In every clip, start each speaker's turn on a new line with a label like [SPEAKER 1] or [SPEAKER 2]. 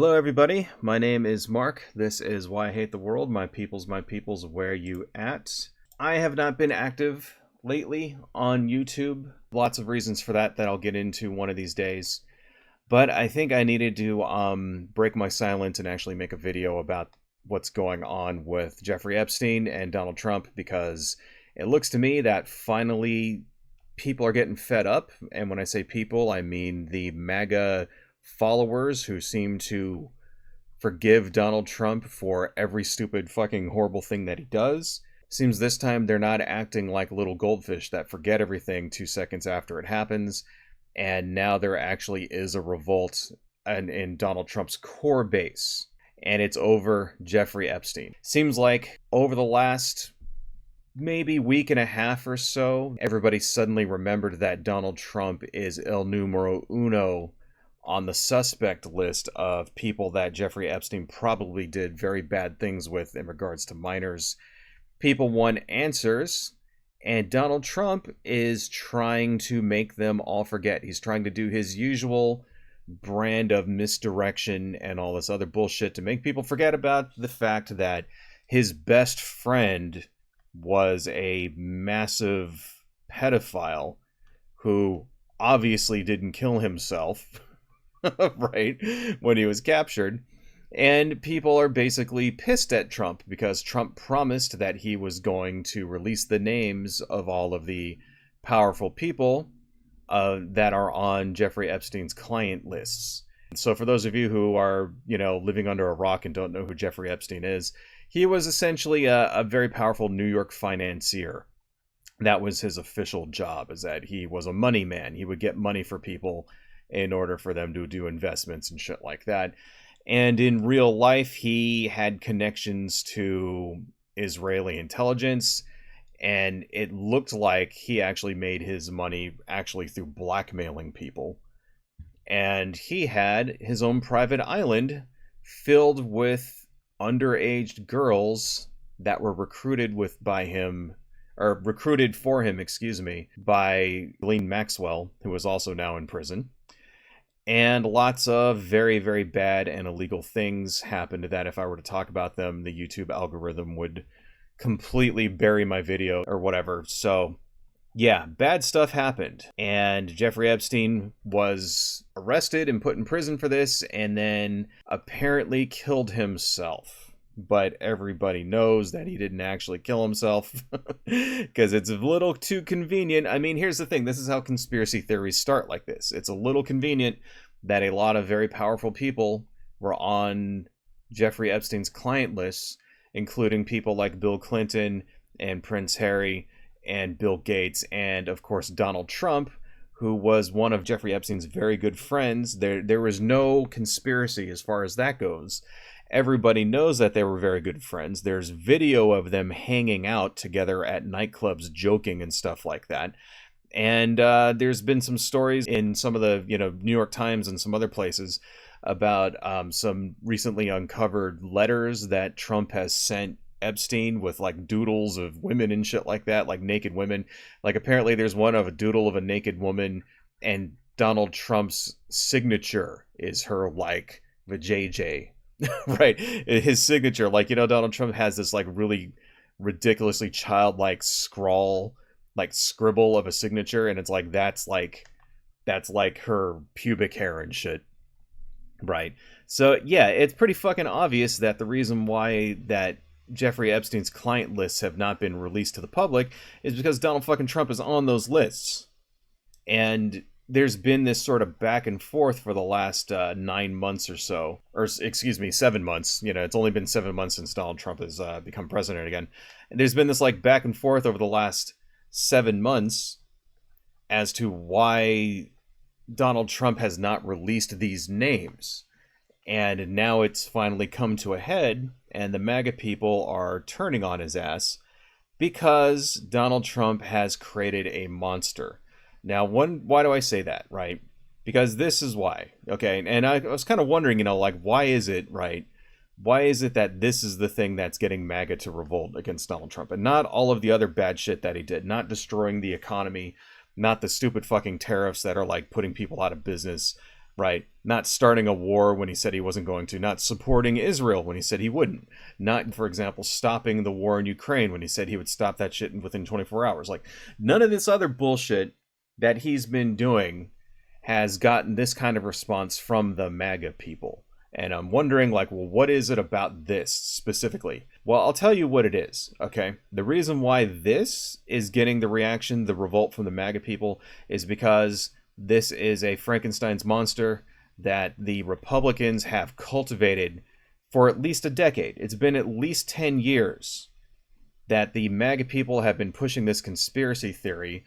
[SPEAKER 1] Hello everybody, my name is Mark. This is Why I Hate the World, my peoples, where you at? I have not been active lately on YouTube. Lots of reasons for that I'll get into one of these days. But I think I needed to break my silence and actually make a video about what's going on with Jeffrey Epstein and Donald Trump, because it looks to me that finally people are getting fed up. And when I say people, I mean the Maga followers who seem to forgive Donald Trump for every stupid fucking horrible thing that he does. Seems this time they're not acting like little goldfish that forget everything 2 seconds after it happens. And now there actually is a revolt in Donald Trump's core base. And it's over Jeffrey Epstein. Seems like over the last maybe week and a half or so, everybody suddenly remembered that Donald Trump is el numero uno on the suspect list of people that Jeffrey Epstein probably did very bad things with in regards to minors. People want answers, and Donald Trump is trying to make them all forget. He's trying to do his usual brand of misdirection and all this other bullshit to make people forget about the fact that his best friend was a massive pedophile who obviously didn't kill himself. Right, when he was captured. And people are basically pissed at Trump because Trump promised that he was going to release the names of all of the powerful people that are on Jeffrey Epstein's client lists. So for those of you who are, living under a rock and don't know who Jeffrey Epstein is, he was essentially a very powerful New York financier. That was his official job, is that he was a money man. He would get money for people in order for them to do investments and shit like that. And in real life, he had connections to Israeli intelligence, and it looked like he actually made his money actually through blackmailing people. And he had his own private island filled with underage girls that were recruited for him, by Ghislaine Maxwell, who was also now in prison. And lots of very, very bad and illegal things happened that if I were to talk about them, the YouTube algorithm would completely bury my video or whatever. So, yeah, bad stuff happened. And Jeffrey Epstein was arrested and put in prison for this, and then apparently killed himself. But everybody knows that he didn't actually kill himself because it's a little too convenient. I mean, here's the thing. This is how conspiracy theories start like this. It's a little convenient that a lot of very powerful people were on Jeffrey Epstein's client lists, including people like Bill Clinton and Prince Harry and Bill Gates and, of course, Donald Trump, who was one of Jeffrey Epstein's very good friends. There was no conspiracy as far as that goes. Everybody knows that they were very good friends. There's video of them hanging out together at nightclubs, joking and stuff like that. And there's been some stories in some of the, New York Times and some other places about some recently uncovered letters that Trump has sent Epstein with like doodles of women and shit like that, like naked women. Like apparently there's one of a doodle of a naked woman, and Donald Trump's signature is her like the JJ. Right, his signature, like, Donald Trump has this like really ridiculously childlike scribble of a signature, and it's like that's like her pubic hair and shit. Right, so yeah, it's pretty fucking obvious that the reason why that Jeffrey Epstein's client lists have not been released to the public is because Donald fucking Trump is on those lists. And there's been this sort of back and forth for the last 9 months or so, or 7 months. It's only been 7 months since Donald Trump has become president again. And there's been this like back and forth over the last 7 months as to why Donald Trump has not released these names. And now it's finally come to a head, and the MAGA people are turning on his ass because Donald Trump has created a monster. Now, why do I say that, right? Because this is why, okay? And I was kind of wondering, why is it, right? Why is it that this is the thing that's getting MAGA to revolt against Donald Trump? And not all of the other bad shit that he did. Not destroying the economy. Not the stupid fucking tariffs that are, like, putting people out of business, right? Not starting a war when he said he wasn't going to, not supporting Israel when he said he wouldn't, not, for example, stopping the war in Ukraine when he said he would stop that shit within 24 hours. Like, none of this other bullshit that he's been doing has gotten this kind of response from the MAGA people. And I'm wondering, like, well, what is it about this specifically? Well, I'll tell you what it is, okay? The reason why this is getting the reaction, the revolt from the MAGA people, is because this is a Frankenstein's monster that the Republicans have cultivated for at least a decade. It's been at least 10 years that the MAGA people have been pushing this conspiracy theory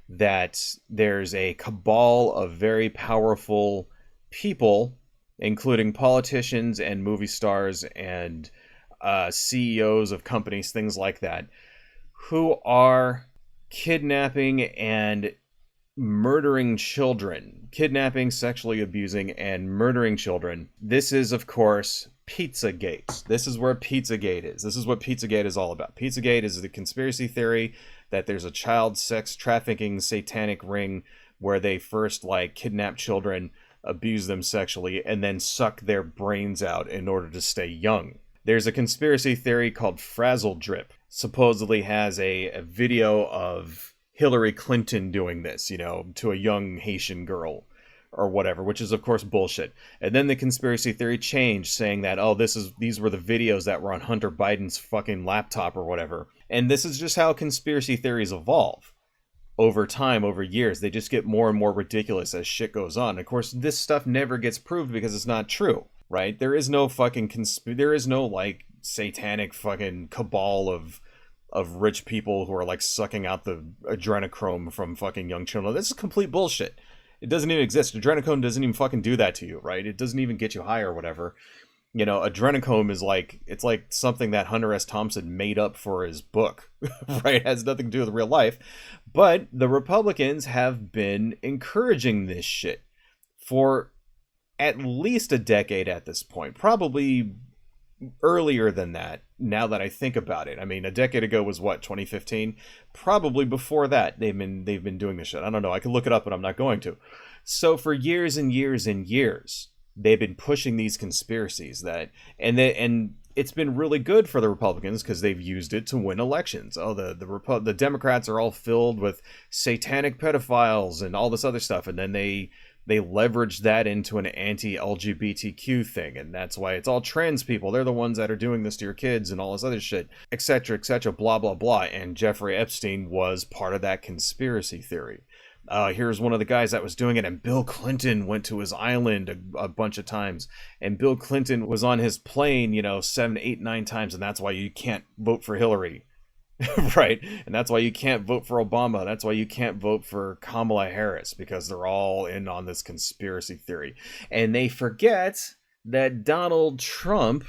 [SPEAKER 1] that there's a cabal of very powerful people, including politicians and movie stars and CEOs of companies, things like that, who are kidnapping and murdering children, kidnapping, sexually abusing, and murdering children. This is, of course, Pizzagate. This is where Pizzagate is. This is what Pizzagate is all about. Pizzagate is the conspiracy theory that there's a child sex trafficking satanic ring where they first, like, kidnap children, abuse them sexually, and then suck their brains out in order to stay young. There's a conspiracy theory called Frazzle Drip. Supposedly has a video of Hillary Clinton doing this, you know, to a young Haitian girl or whatever, which is of course bullshit. And then the conspiracy theory changed, saying that, oh, these were the videos that were on Hunter Biden's fucking laptop or whatever. And this is just how conspiracy theories evolve over time, over years. They just get more and more ridiculous as shit goes on. Of course, this stuff never gets proved because it's not true, right? There is no fucking there is no, like, satanic fucking cabal of rich people who are, like, sucking out the adrenochrome from fucking young children. This is complete bullshit. It doesn't even exist. Adrenochrome doesn't even fucking do that to you, right? It doesn't even get you high or whatever. You know, adrenochrome is like, it's like something that Hunter S. Thompson made up for his book, right? It has nothing to do with real life. But the Republicans have been encouraging this shit for at least a decade at this point. Probably earlier than that, now that I think about it. I mean, a decade ago was what, 2015? Probably before that they've been doing this shit. I don't know. I could look it up, but I'm not going to. So for years and years and years, they've been pushing these conspiracies and it's been really good for the Republicans because they've used it to win elections. Oh, the Democrats are all filled with satanic pedophiles and all this other stuff, and then they leverage that into an anti-LGBTQ thing, and that's why it's all trans people. They're the ones that are doing this to your kids and all this other shit, etc., blah, blah, blah. And Jeffrey Epstein was part of that conspiracy theory. Here's one of the guys that was doing it, and Bill Clinton went to his island a bunch of times, and Bill Clinton was on his plane, 7, 8, 9 times, and that's why you can't vote for Hillary. Right? And that's why you can't vote for Obama. That's why you can't vote for Kamala Harris, because they're all in on this conspiracy theory. And they forget that Donald Trump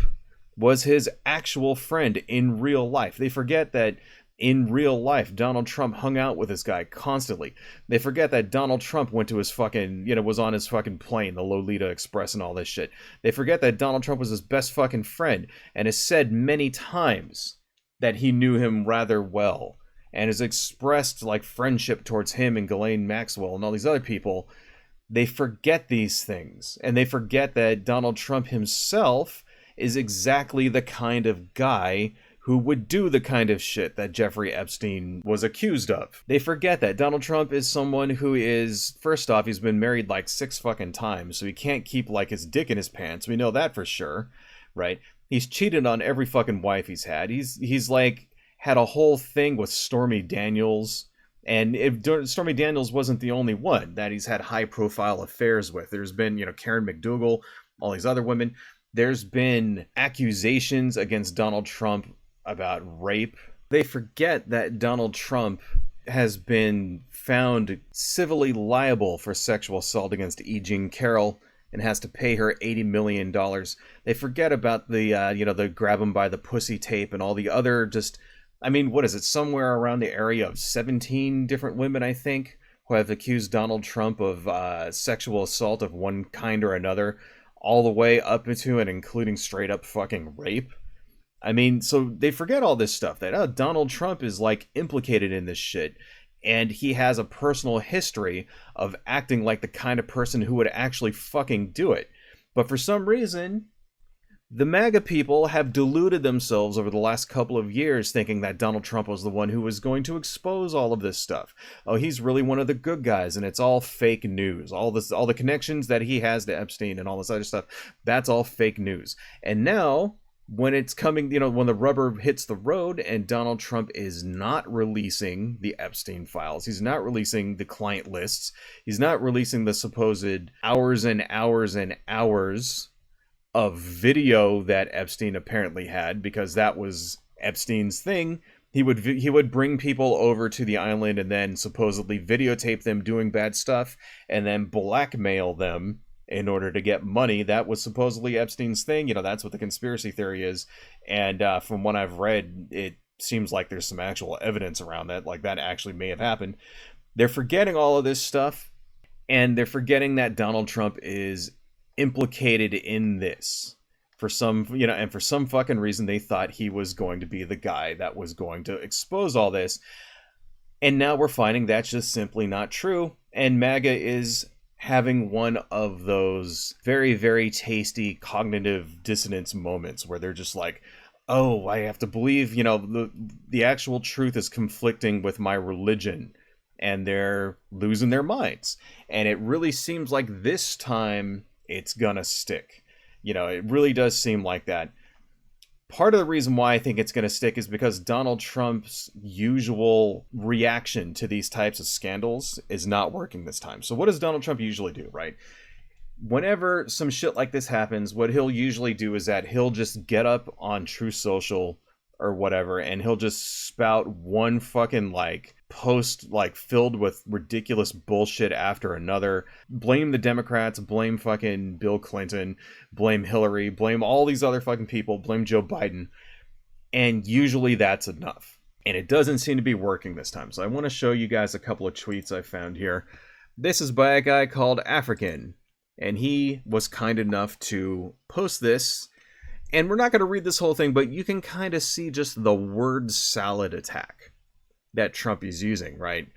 [SPEAKER 1] was his actual friend in real life. They forget that in real life, Donald Trump hung out with this guy constantly. They forget that Donald Trump went to his fucking, was on his fucking plane, the Lolita Express and all this shit. They forget that Donald Trump was his best fucking friend and has said many times that he knew him rather well and has expressed, like, friendship towards him and Ghislaine Maxwell and all these other people. They forget these things, and they forget that Donald Trump himself is exactly the kind of guy who would do the kind of shit that Jeffrey Epstein was accused of. They forget that Donald Trump is someone who is, first off, he's been married like 6 fucking times, so he can't keep, like, his dick in his pants. We know that for sure, right? He's cheated on every fucking wife he's had. He's like had a whole thing with Stormy Daniels, and Stormy Daniels wasn't the only one that he's had high profile affairs with. There's been, Karen McDougal, all these other women. There's been accusations against Donald Trump about rape. They forget that Donald Trump has been found civilly liable for sexual assault against E. Jean Carroll and has to pay her $80 million. They forget about the grab him by the pussy tape and all the other what is it? Somewhere around the area of 17 different women, I think, who have accused Donald Trump of sexual assault of one kind or another, all the way up into and including straight up fucking rape. So they forget all this stuff, that Donald Trump is, like, implicated in this shit. And he has a personal history of acting like the kind of person who would actually fucking do it. But for some reason, the MAGA people have deluded themselves over the last couple of years thinking that Donald Trump was the one who was going to expose all of this stuff. Oh, he's really one of the good guys, and it's all fake news. All the connections that he has to Epstein and all this other stuff, that's all fake news. And now, when it's coming, when the rubber hits the road and Donald Trump is not releasing the Epstein files, he's not releasing the client lists, he's not releasing the supposed hours and hours and hours of video that Epstein apparently had, because that was Epstein's thing. He would bring people over to the island and then supposedly videotape them doing bad stuff and then blackmail them in order to get money. That was supposedly Epstein's thing. That's what the conspiracy theory is. And from what I've read, it seems like there's some actual evidence around that, like that actually may have happened. They're forgetting all of this stuff, and they're forgetting that Donald Trump is implicated in this for some, and for some fucking reason they thought he was going to be the guy that was going to expose all this. And now we're finding that's just simply not true. And MAGA is having one of those very, very tasty cognitive dissonance moments where they're just like, oh, I have to believe, the actual truth is conflicting with my religion, and they're losing their minds. And it really seems like this time it's gonna stick. It really does seem like that. Part of the reason why I think it's gonna stick is because Donald Trump's usual reaction to these types of scandals is not working this time. So what does Donald Trump usually do, right? Whenever some shit like this happens, what he'll usually do is that he'll just get up on Truth Social or whatever, and he'll just spout one fucking post filled with ridiculous bullshit after another. Blame the Democrats, blame fucking Bill Clinton, blame Hillary, blame all these other fucking people, blame Joe Biden. And usually that's enough. And it doesn't seem to be working this time. So I want to show you guys a couple of tweets I found here. This is by a guy called African, and he was kind enough to post this. And we're not going to read this whole thing, but you can kind of see just the word salad attack that Trump is using, right?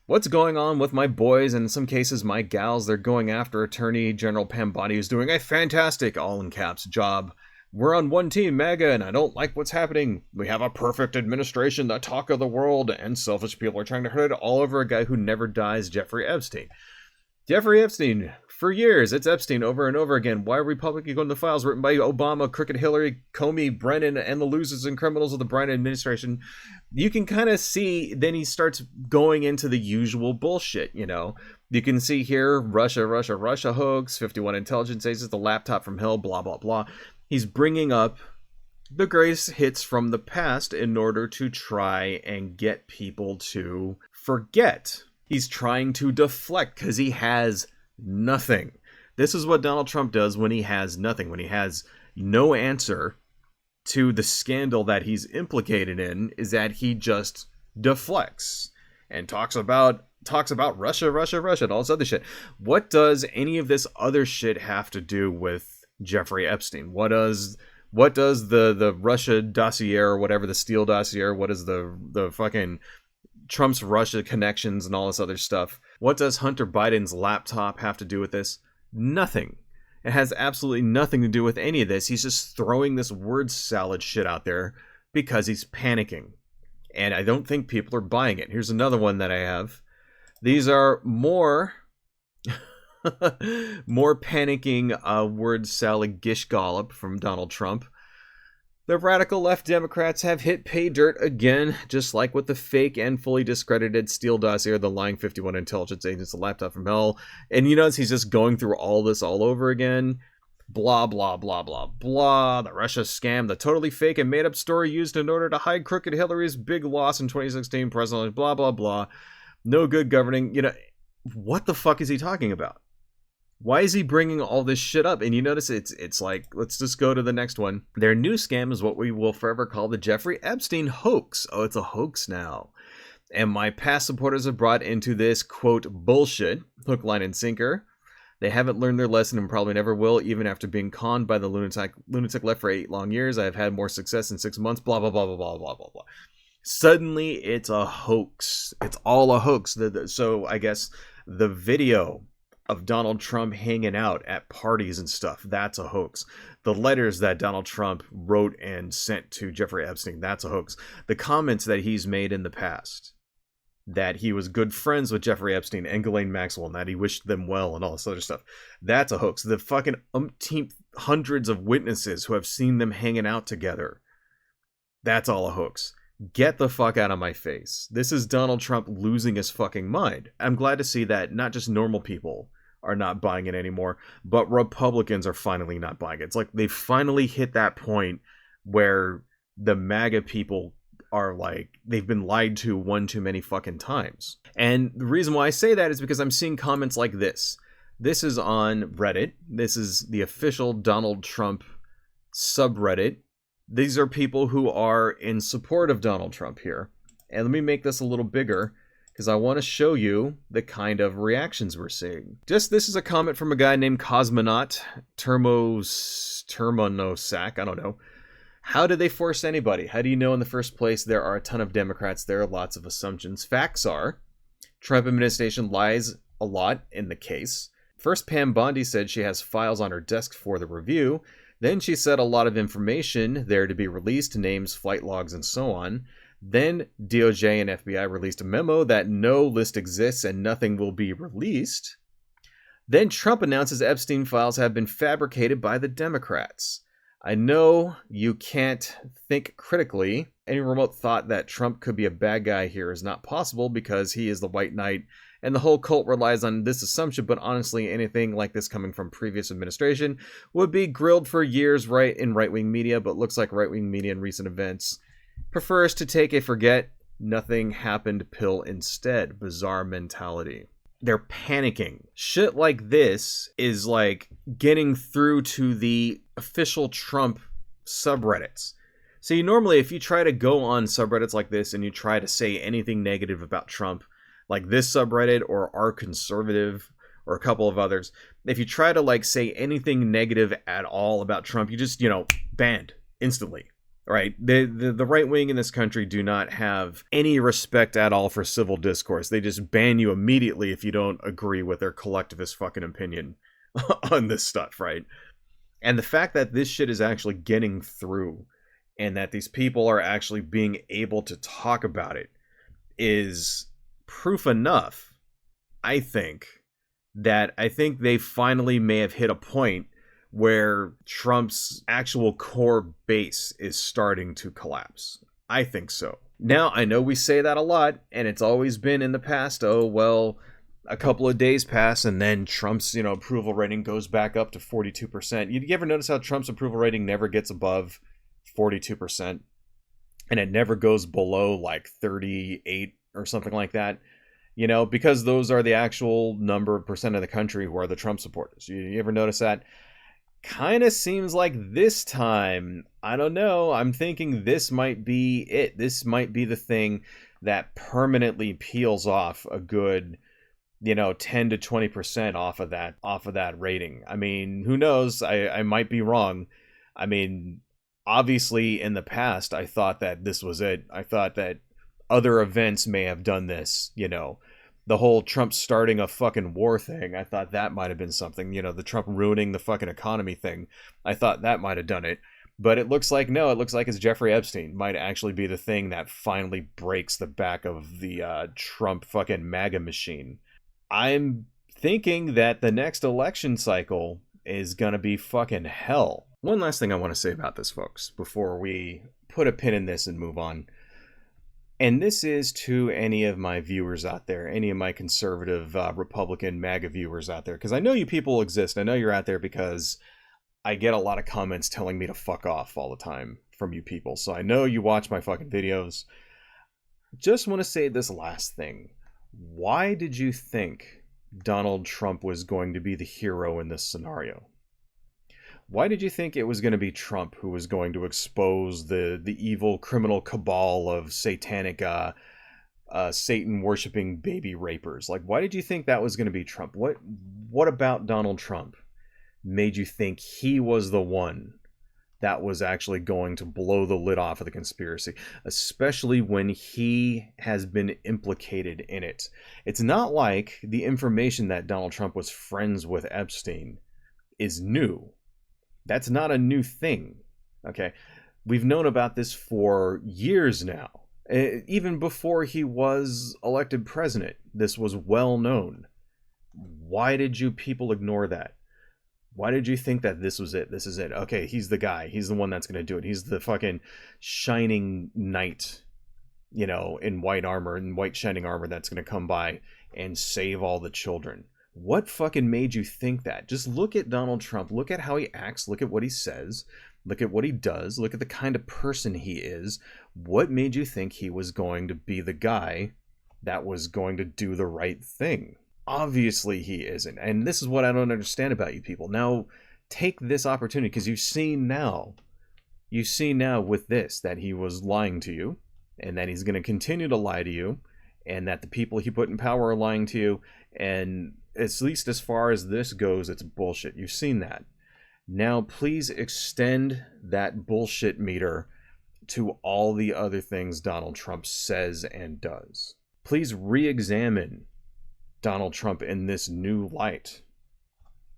[SPEAKER 1] What's going on with my boys, and in some cases my gals? They're going after Attorney General Pam Bondi, who's doing a fantastic, all in caps, job. We're on one team, MAGA, and I don't like what's happening. We have a perfect administration, the talk of the world, and selfish people are trying to hurt it all over a guy who never dies, Jeffrey Epstein. Jeffrey Epstein, for years, it's Epstein over and over again. Why are Republicans going to the files written by Obama, crooked Hillary, Comey, Brennan, and the losers and criminals of the Biden administration? You can kind of see, then he starts going into the usual bullshit, You can see here, Russia hoax, 51 intelligence agents, the laptop from hell, blah, blah, blah. He's bringing up the greatest hits from the past in order to try and get people to forget. He's trying to deflect because he has nothing. This is what Donald Trump does when he has nothing, when he has no answer to the scandal that he's implicated in, is that he just deflects and talks about Russia, and all this other shit. What does any of this other shit have to do with Jeffrey Epstein? What does the Russia dossier, or whatever, the Steele dossier, what is the fucking Trump's Russia connections and all this other stuff? What does Hunter Biden's laptop have to do with this? Nothing. It has absolutely nothing to do with any of this. He's just throwing this word salad shit out there because he's panicking. And I don't think people are buying it. Here's another one that I have. These are more panicking word salad gish gollop from Donald Trump. The radical left Democrats have hit pay dirt again, just like with the fake and fully discredited Steele dossier, the lying 51 intelligence agents, the laptop from hell. And he's just going through all this all over again. Blah, blah, blah, blah, blah. The Russia scam, the totally fake and made up story used in order to hide crooked Hillary's big loss in 2016, president, blah, blah, blah. No good governing. What the fuck is he talking about? Why is he bringing all this shit up? And you notice it's like, let's just go to the next one. Their new scam is what we will forever call the Jeffrey Epstein hoax. Oh, it's a hoax now. And my past supporters have brought into this, quote, bullshit, hook, line, and sinker. They haven't learned their lesson and probably never will, even after being conned by the lunatic left for 8 long years. I have had more success in 6 months, blah, blah, blah, blah, blah, blah, blah, blah. Suddenly, it's a hoax. It's all a hoax. So I guess the video of Donald Trump hanging out at parties and stuff, that's a hoax. The letters that Donald Trump wrote and sent to Jeffrey Epstein, that's a hoax. The comments that he's made in the past, that he was good friends with Jeffrey Epstein and Ghislaine Maxwell, and that he wished them well and all this other stuff, that's a hoax. The fucking umpteenth hundreds of witnesses who have seen them hanging out together, that's all a hoax. Get the fuck out of my face. This is Donald Trump losing his fucking mind. I'm glad to see that not just normal people are not buying it anymore, but Republicans are finally not buying it. It's like they finally hit that point where the MAGA people are like, they've been lied to one too many fucking times. And the reason why I say that is because I'm seeing comments like this. This is on Reddit. This is the official Donald Trump subreddit. These are people who are in support of Donald Trump here. And let me make this a little bigger, because I want to show you the kind of reactions we're seeing. This is a comment from a guy named Cosmonaut Termonosac, I don't know. How did they force anybody? How do you know in the first place? There are a ton of Democrats. There are lots of assumptions. Facts are, Trump administration lies a lot in the case. First, Pam Bondi said she has files on her desk for the review. Then she said a lot of information there to be released, names, flight logs, and so on. Then DOJ and FBI released a memo that no list exists and nothing will be released. Then Trump announces Epstein files have been fabricated by the Democrats. I know you can't think critically. Any remote thought that Trump could be a bad guy here is not possible because he is the white knight and the whole cult relies on this assumption, but honestly, anything like this coming from previous administration would be grilled for years in right-wing media, but looks like right-wing media in recent events prefers to take a forget nothing happened pill instead. Bizarre mentality. They're panicking. Shit like this is like getting through to the official Trump subreddits. See, normally if you try to go on subreddits like this and you try to say anything negative about Trump, like this subreddit or Our Conservative or a couple of others, if you try to like say anything negative at all about Trump, you just, banned instantly. Right? The right wing in this country do not have any respect at all for civil discourse. They just ban you immediately if you don't agree with their collectivist fucking opinion on this stuff, right? And the fact that this shit is actually getting through and that these people are actually being able to talk about it is proof enough, I think they finally may have hit a point where Trump's actual core base is starting to collapse. I think so. Now, I know we say that a lot, and it's always been in the past, oh, well, a couple of days pass, and then Trump's, approval rating goes back up to 42%. You ever notice how Trump's approval rating never gets above 42%? And it never goes below, like, 38 or something like that? Because those are the actual number of percent of the country who are the Trump supporters. You ever notice that? Kind of seems like this time, I don't know, I'm thinking this might be it. This might be the thing that permanently peels off a good, 10 to 20% off of that rating. I mean, who knows? I might be wrong. I mean, obviously in the past, I thought that this was it. I thought that other events may have done this, The whole Trump starting a fucking war thing, I thought that might have been something. The Trump ruining the fucking economy thing, I thought that might have done it. But it looks like no, it looks like it's Jeffrey Epstein might actually be the thing that finally breaks the back of the Trump fucking MAGA machine. I'm thinking that the next election cycle is gonna be fucking hell. One last thing I want to say about this, folks, before we put a pin in this and move on. And this is to any of my viewers out there, any of my conservative Republican MAGA viewers out there, because I know you people exist. I know you're out there because I get a lot of comments telling me to fuck off all the time from you people. So I know you watch my fucking videos. Just want to say this last thing. Why did you think Donald Trump was going to be the hero in this scenario? Why did you think it was going to be Trump who was going to expose the evil criminal cabal of satanic Satan-worshipping baby rapers? Like, why did you think that was going to be Trump? What about Donald Trump made you think he was the one that was actually going to blow the lid off of the conspiracy, especially when he has been implicated in it. It's not like the information that Donald Trump was friends with Epstein is new. That's not a new thing. Okay. We've known about this for years now. Even before he was elected president, this was well known. Why did you people ignore that? Why did you think that this was it? This is it. Okay, he's the guy. He's the one that's going to do it. He's the fucking shining knight, you know, in white armor and white shining armor that's going to come by and save all the children. What fucking made you think that? Just look at Donald Trump. Look at how he acts. Look at what he says. Look at what he does. Look at the kind of person he is. What made you think he was going to be the guy that was going to do the right thing? Obviously he isn't. And this is what I don't understand about you people. Now, take this opportunity, because you see now with this that he was lying to you, and that he's going to continue to lie to you, and that the people he put in power are lying to you, and at least as far as this goes, it's bullshit. You've seen that. Now, please extend that bullshit meter to all the other things Donald Trump says and does. Please re-examine Donald Trump in this new light.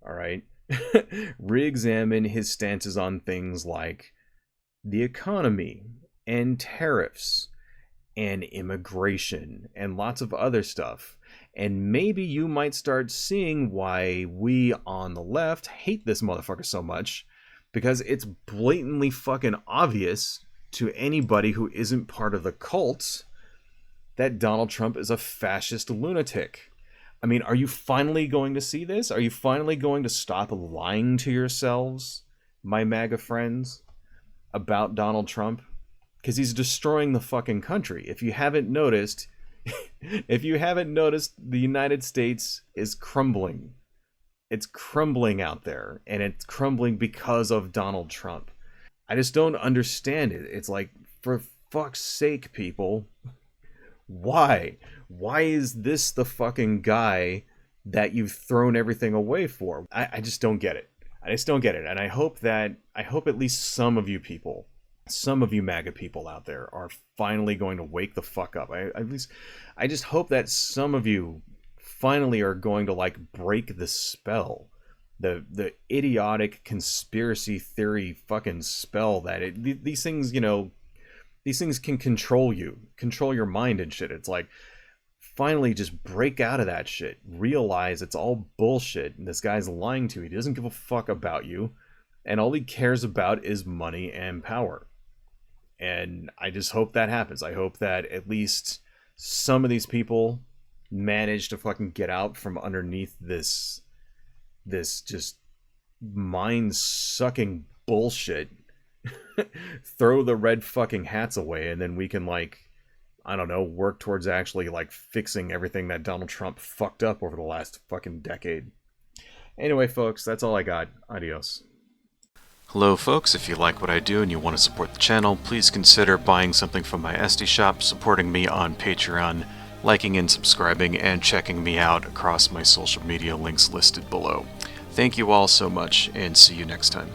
[SPEAKER 1] All right? Re-examine his stances on things like the economy and tariffs and immigration and lots of other stuff. And maybe you might start seeing why we on the left hate this motherfucker so much, because it's blatantly fucking obvious to anybody who isn't part of the cult that Donald Trump is a fascist lunatic. I mean, are you finally going to see this? Are you finally going to stop lying to yourselves, my MAGA friends, about Donald Trump? Because he's destroying the fucking country. If you haven't noticed, the United States is crumbling. It's crumbling out there, and it's crumbling because of Donald Trump. I just don't understand it. It's like, for fuck's sake, people, why? Why is this the fucking guy that you've thrown everything away for? I just don't get it. I just don't get it. And I hope at least some of you people, some of you MAGA people out there, are finally going to wake the fuck up. I just hope that some of you finally are going to like break the spell, the idiotic conspiracy theory fucking spell that these things, you know, these things can control you, control your mind and shit. It's like, finally just break out of that shit. Realize it's all bullshit, and this guy's lying to you. He doesn't give a fuck about you, and all he cares about is money and power. And I just hope that happens. I hope that at least some of these people manage to fucking get out from underneath this just mind-sucking bullshit. Throw the red fucking hats away, and then we can, like, I don't know, work towards actually like fixing everything that Donald Trump fucked up over the last fucking decade. Anyway, folks, that's all I got. Adios. Hello, folks. If you like what I do and you want to support the channel, please consider buying something from my Etsy shop, supporting me on Patreon, liking and subscribing, and checking me out across my social media links listed below. Thank you all so much, and see you next time.